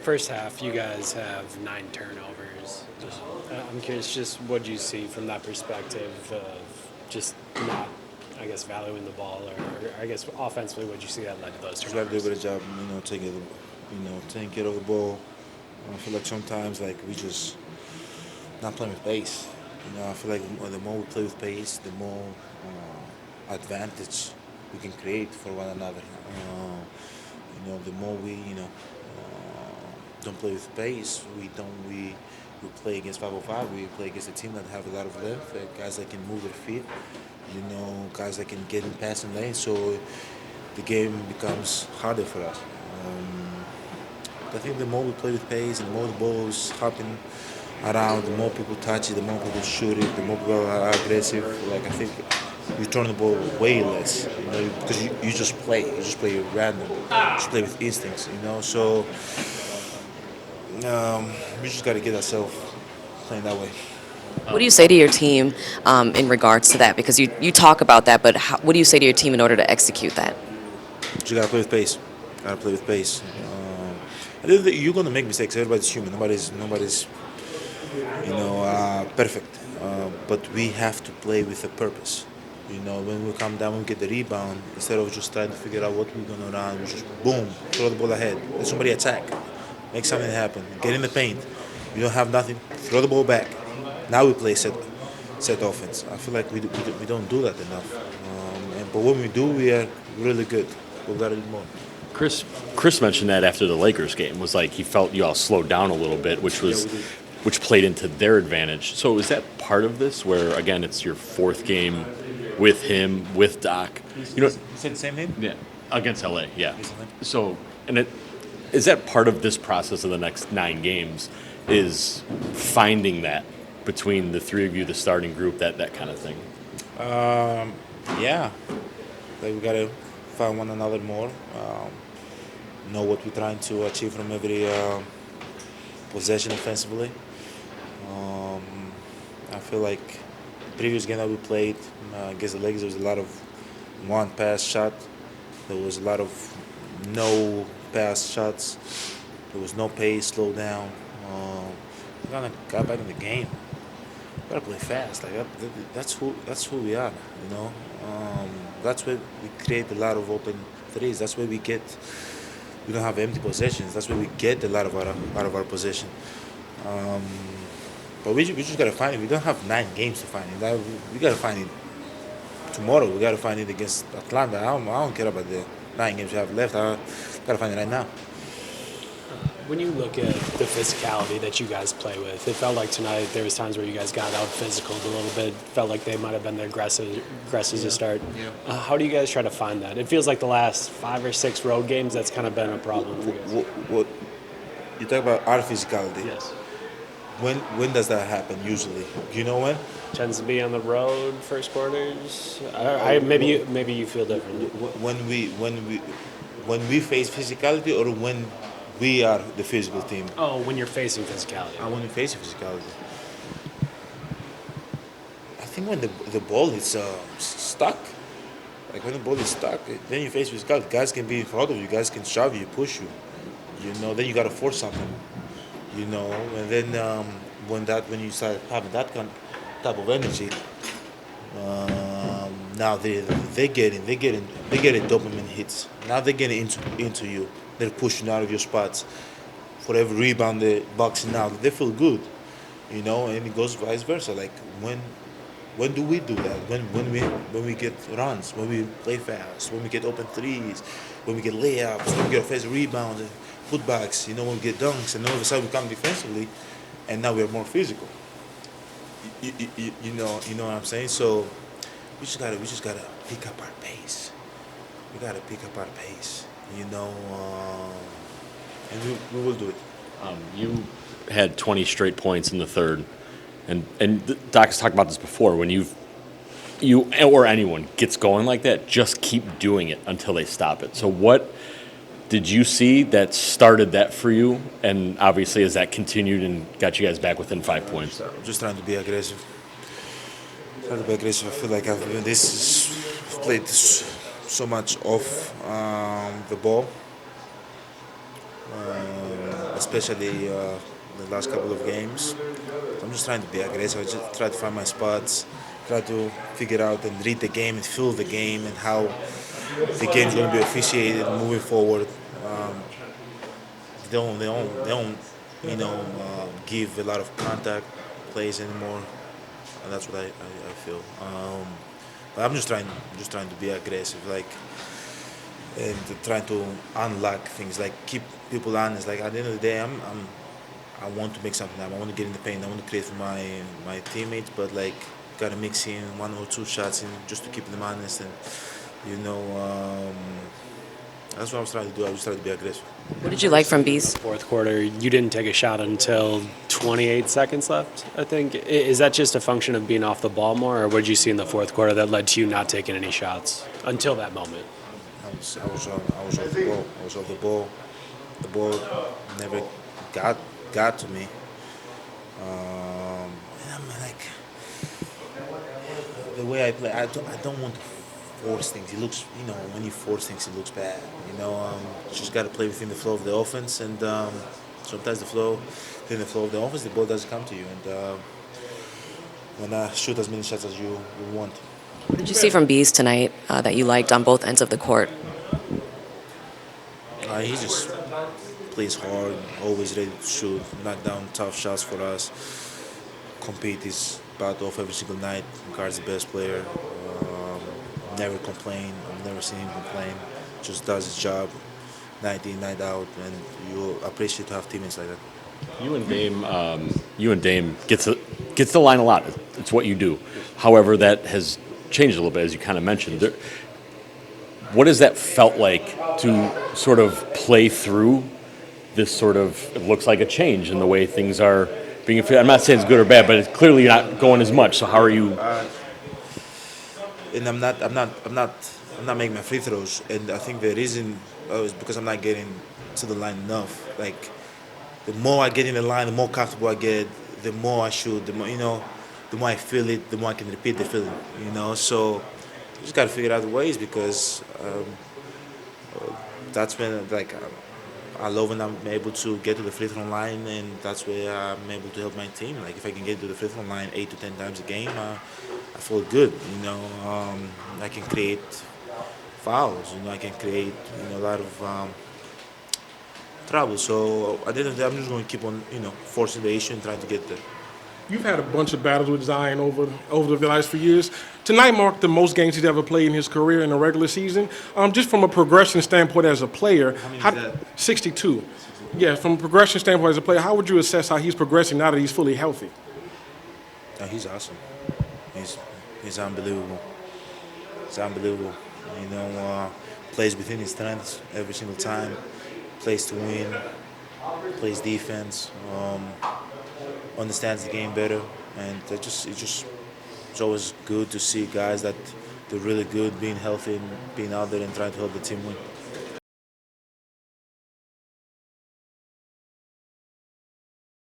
First half, you guys have 9 turnovers. I'm curious, just what you see from that perspective of just not, I guess, valuing the ball, or I guess offensively, what you see that led to those Just got to do a turnovers? better job, taking care of the ball. I feel like sometimes like we just not playing with pace. I feel like the more we play with pace, the more advantage we can create for one another. The more we don't play with pace, we play against 505. We play against a team that have a lot of length, guys that can move their feet. Guys that can get in passing lane. So the game becomes harder for us. I think the more we play with pace, the more the ball is hopping around, the more people touch it, the more people shoot it, the more people are aggressive. Like I think you turn the ball way less, because you just play. You just play random. You just play with instincts, So we just got to get ourselves playing that way. What do you say to your team in regards to that? Because you talk about that, but what do you say to your team in order to execute that? You got to play with pace. Got to play with pace. I think that you're gonna make mistakes. Everybody's human. Nobody's perfect. But we have to play with a purpose. When we come down, we get the rebound. Instead of just trying to figure out what we're gonna run, we just boom, throw the ball ahead. Let somebody attack, make something happen. Get in the paint. You don't have nothing. Throw the ball back. Now we play set offense. I feel like we don't do that enough. But when we do, we are really good. We've got to do more. Chris Chris mentioned that after the Lakers game was like he felt you all slowed down a little bit, which played into their advantage. So is that part of this where again it's your fourth game with him with Doc? You said the same name? Yeah, against LA, yeah. Recently. So and it is that part of this process of the next 9 games is finding that between the three of you, the starting group, that kind of thing. Yeah, like we gotta find one another more. Know what we're trying to achieve from every possession offensively. Um, I feel like previous game that we played against the Lakers, there was a lot of one pass shot. There was a lot of no pass shots. There was no pace, slow down. We kind of got back in the game. Gotta play fast. Like that's who we are. That's where we create a lot of open threes. That's where we get. We don't have empty possessions. That's where we get a lot of out of our possession. Um, but we just gotta find it. We don't have 9 games to find it. We gotta find it tomorrow. We gotta find it against Atlanta. I don't care about the 9 games we have left. I gotta find it right now. When you look at the physicality that you guys play with, it felt like tonight there was times where you guys got out physical a little bit. Felt like they might have been the aggressive to start. Yeah. How do you guys try to find that? It feels like the last 5 or 6 road games that's kind of been a problem for you guys. What you talk about our physicality? Yes, When does that happen usually? Do you know when? tends to be on the road first quarters. Maybe you feel different. When we face physicality or when we are the physical team? Oh, when you're facing physicality. When we face physicality. I think when the ball is stuck, like when the ball is stuck, then you face physicality. Guys can be in front of you, guys can shove you, push you. Then you gotta force something. And then when you start having that type of energy, now they get dopamine hits. Now they're getting into you. They're pushing out of your spots. For every rebound they're boxing out. They feel good, and it goes vice versa. Like when do we do that? When we get runs, when we play fast, when we get open threes, when we get layups, when we get offensive rebounds and putbacks, when we get dunks, and all of a sudden we come defensively, and now we're more physical. You know what I'm saying? So we just gotta pick up our pace. We gotta pick up our pace, and we will do it. You had 20 straight points in the third, and Doc's talked about this before. When you or anyone gets going like that, just keep doing it until they stop it. So what did you see that started that for you? And obviously, as that continued and got you guys back within 5 points. Just trying to be aggressive. I feel like I've played so much off the ball. especially the last couple of games. I'm just trying to be aggressive. I just try to find my spots, try to figure out and read the game and feel the game and how the game's going to be officiated moving forward. They don't, give a lot of contact plays anymore, and that's what I feel. But I'm just trying to be aggressive, like, and trying to unlock things, like keep people honest. Like at the end of the day, I want to make something happen. I want to get in the paint. I want to create for my teammates, but like gotta mix in one or two shots in just to keep them honest. And you know, that's what I was trying to do. I was trying to be aggressive. What did you like from Bees? Fourth quarter, you didn't take a shot until 28 seconds left, I think. Is that just a function of being off the ball more, or what did you see in the fourth quarter that led to you not taking any shots until that moment? I was off the ball. I was off the ball. The ball never got to me. And I'm like, the way I play, I don't want to force things. It looks, when you force things, it looks bad. You just got to play within the flow of the offense, and sometimes within the flow of the offense, the ball doesn't come to you, and when I shoot as many shots as you want. What did you see from Bees tonight that you liked on both ends of the court? He just plays hard, always ready to shoot, knock down tough shots for us, compete his butt off every single night, guards the best player, never complain. I've never seen him complain, just does his job night in, night out, and you appreciate to have teammates like that. You and Dame gets the line a lot. It's what you do. However, that has changed a little bit, as you kind of mentioned. What has that felt like to sort of play through this sort of, it looks like a change in the way things are being, I'm not saying it's good or bad, but it's clearly not going as much. So how are you? And I'm not making my free throws, and I think the reason is because I'm not getting to the line enough. Like, the more I get in the line, the more comfortable I get, the more I shoot, the more I feel it, the more I can repeat the feeling. So you just gotta figure out the ways, because that's when I love when I'm able to get to the free throw line, and that's where I'm able to help my team. Like, if I can get to the free throw line 8 to 10 times a game, I feel good. I can create fouls. I can create a lot of trouble. So at the end of the day, I'm just going to keep on forcing the issue and trying to get there. You've had a bunch of battles with Zion over the last few years. Tonight marked the most games he's ever played in his career in the regular season. Just from a progression standpoint as a player, How many is that? 62. Yeah, from a progression standpoint as a player, how would you assess how he's progressing now that he's fully healthy? He's awesome. He's unbelievable. He's unbelievable. Plays within his strengths every single time. Plays to win. Plays defense. Understands the game better, and it's always good to see guys that they're really good, being healthy and being out there and trying to help the team win.